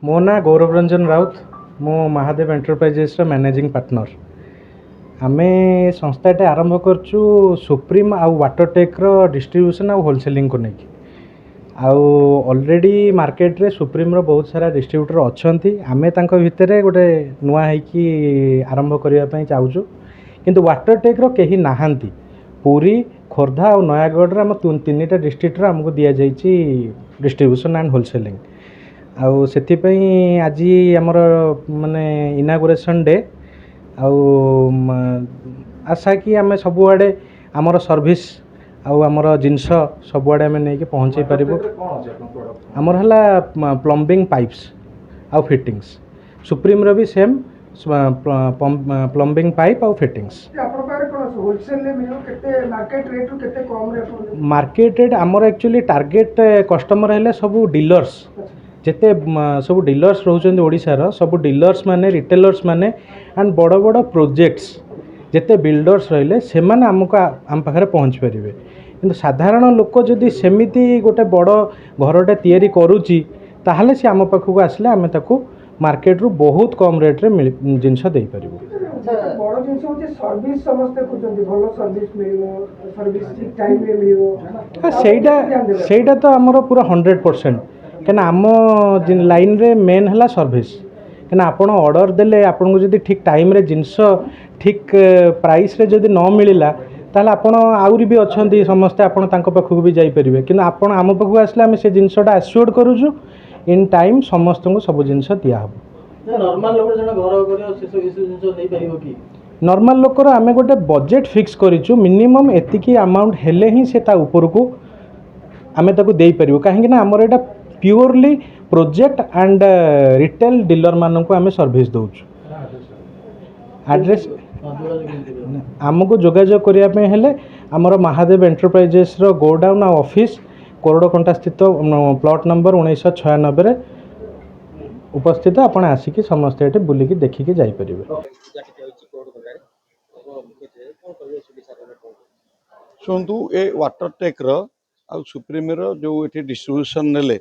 मो ना गौरव रंजन राउत मो महादेव एंटरप्राइजेस मैनेजिंग पार्टनर आमे संस्थाटे आरंभ करछु सुप्रीम आउ वाटरटेक रो डिस्ट्रीब्यूशन आउ होलसेलिंग को लेकिन आउ ऑलरेडी मार्केट रे सुप्रीम रो बहुत सारा डिस्ट्रीब्यूटर अच्छी आमे तांको भितरे गोटे नुआ है आरंभ करने चाहूँ किंतु वाटरटेक रो कहीं नाहांती पुरी खोर्धा और नयागढ़ आम तीन टा डिस्ट्रिक्ट आमको दि जाइए डिस्ट्रीब्यूशन एंड होलसेलिंग आउ सेथिपई आज आमर माने इनागुरेसन डे आउ आशा कि आम सबुआडे आमर सर्विस आउ आमर जिनस सबुआडे आम नहीं पहुँचे पारू आमर है प्लम्बिंग पाइप्स आउ फिटिंग्स सुप्रीम रो भी सेम प्लम्बिंग पाइप आउ फिटिंग्स मार्केट रेट आमर एक्चुअली टार्गेट कस्टमर है सब डीलर्स जिते सब डीलर्स रोचंदी ओडिशार सब डीलर्स माने रिटेलर्स माने एंड बड़ बड़ प्रोजेक्ट्स जिते बिल्डर्स रहिले से माने हमको आम पाखे पहुँच पारे किंतु साधारण लोक जदि सेमिति गोटे बड़ घरटे तैयारी करुच्ची ताहले से आम पाखक आसले आम ताकू मार्केट रू बहुत कम रेट रे जिनस दे पारिबु बड़ जिनस होचे सर्विस समस्त खुजंदी भलो सर्विस मिलिबो सर्विस ठीक टाइम रे मिलिबो सेटा तो हमरो पूरा 100% कहना आम लाइन रे मेन है सर्विस कहना आपण ऑर्डर देले आपन को जदि ठीक टाइम रे जिनस ठीक प्राइस रे जदि न मिलिला ताहले आपण आउरी भी अछंती समस्त आपण तांको पाखक भी जाई परिबे किंतु आपण आम पाखक आसले आम से जिनसटा एश्योर्ड करूछु इन टाइम समस्त को सब जिनस दिया हबो नॉर्मल लोक जण घर करियो से सब जिनस नै परिबो कि नॉर्मल लोकर आम गोटे बजेट फिक्स करिछु मिनिमम एतिकी अमाउंट हेले ही से ता ऊपर को आम ताको देई परिबो काहे ना हमर एटा purely project and retail dealer मान को आम सर्विस दौचु एड्रेस आमको जोगाजोग करने हेले आमर महादेव एंटरप्राइजेस रो गोडाउन आ ऑफिस कोरडकंटा स्थित प्लॉट नंबर 1996 उपस्थित आपण आसिकी समस्त ये बुलिकी देखिकी जापर शुणु ए वाटरटेक रो सुप्रीम रो जो ये डिस्ट्रीब्यूशन नेले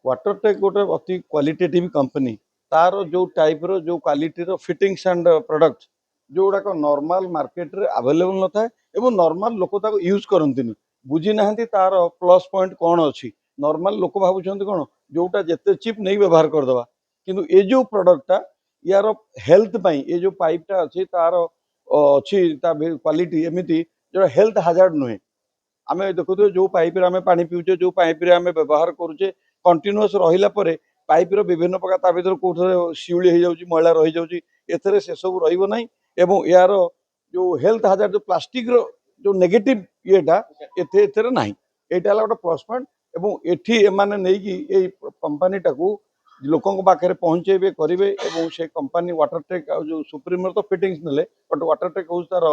वाटरटेक गोटे अति क्वालिटेटिव कंपनी तार जो टाइप रो जो क्वालिटी रो फिटिंग्स एंड प्रोडक्ट जो गुड़ाक नॉर्मल मार्केट रे अवेलेबल न थाए एवं नॉर्मल लोक ताको यूज करंतिनी बुझी नाहंती तार प्लस पॉइंट कौन अच्छी नॉर्मल लोक भावुଛନ୍ତି कौन जोटा जिते चिप नहीं व्यवहार करदे किंतु ये जो प्रोडक्टा यार हेल्थ पाई ये जो पाइपटा अच्छी तार अच्छी क्वालिटी एमती जो हेल्थ हाजार्ड नुहे आम देखु जो पाइप आम पा पीछे जो पाइप आम व्यवहार करुचे कंटिन्यूअस रहिला परे पाइप रो विभिन्न प्रकार ता भीतर कोठे शिउली हो जाउची मैला रही जाउची एथरे से सब रहिबो नाही एवं यार जो हेल्थ हाजार्ड जो प्लास्टिक रो जो नेगेटिव येटा एथरे नाही एटा हला गोटे प्लस पॉइंट एवं एठी एमाने नै कि ए कंपनी टाकू लोकन पाखे पहुँचेबे करेंगे एवं से कंपनी वाटरटेक जो सुप्रीम तो फिटिंग्स नेले बट वाटरटेक हूँ तार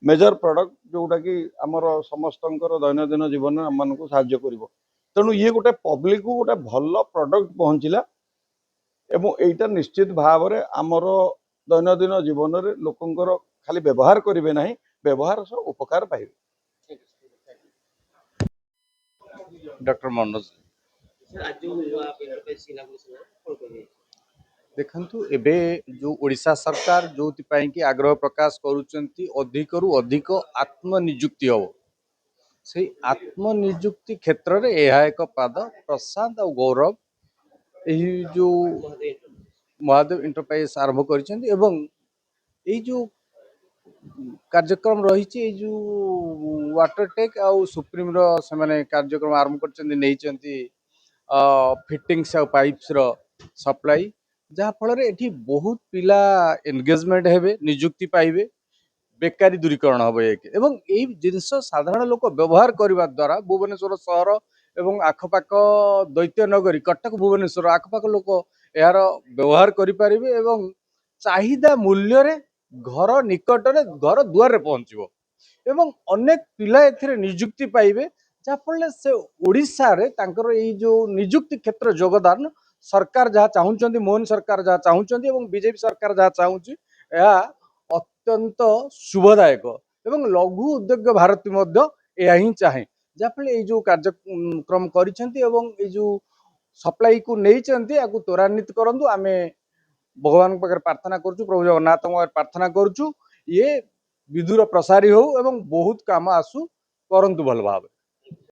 मेजर प्रोडक्ट जोटा कि आमर समस्त दैनंदिन जीवन आम मान को साहाय्य कर तेणु ये गोटे पब्लिक को गोटे भल प्रोडक्ट पहुँचला एवं एटा निश्चित भाव में आमर दैनंदिन जीवन में लोकंर खाली व्यवहार करेंगे ना व्यवहार सह उपकार पाइबे। डॉक्टर मनोज देखंतु एबे जो ओडिशा सरकार जो कि आग्रह प्रकाश करूचंती अधिक रु अधिक आत्मनियुक्ति हो से आत्मनियुक्ति क्षेत्र रे यह एक पाद प्रशांत और गौरव यही जो महादेव एंटरप्राइज आरंभ करिसेंती एवं यही जो कार्यक्रम रही जो वाटरटेक आउ सुप्रीम रो से माने कार्यक्रम आरंभ करचंती नैचंती फिटिंग्स और पाइप्स रो सप्लाई जहाँ फल एठी बहुत पिला एंगेजमेंट हेबे नियुक्ति पाइबे बेकारी दूरीकरण हम एक एवं यही जिनस साधारण लोक व्यवहार करने द्वारा भुवनेश्वर सहर एवं आखपाख दैत्यनगरी कटक भुवनेश्वर आखपाख लोक यार व्यवहार करें एवं चाहिदा मूल्य रे घर निकट रे घर दुआर पहुँचो एवं अनेक पिला एथिरे नियुक्ति पाइबे जहाँफल से ओडिशा रे तांकर ये जो नियुक्ति क्षेत्र योगदान सरकार जहाँ चाहूँगी मोहन सरकार जहाँ चाहूँगी एवं बीजेपी सरकार जहाँ चाहूँगी अत्यंत शुभदायक एवं लघु उद्योग भारती यह ही चाहे जहाँफल ये जो कार्यक्रम करिसेंती एवं ये जो सप्लाई को नहीं आगु त्वरान्वित करंतु आमे भगवान पाखे प्रार्थना करूँ प्रभु जगन्नाथ प्रार्थना करूँ ये विदुर प्रसारी हो एवं बहुत काम आसु करंतु भल भाव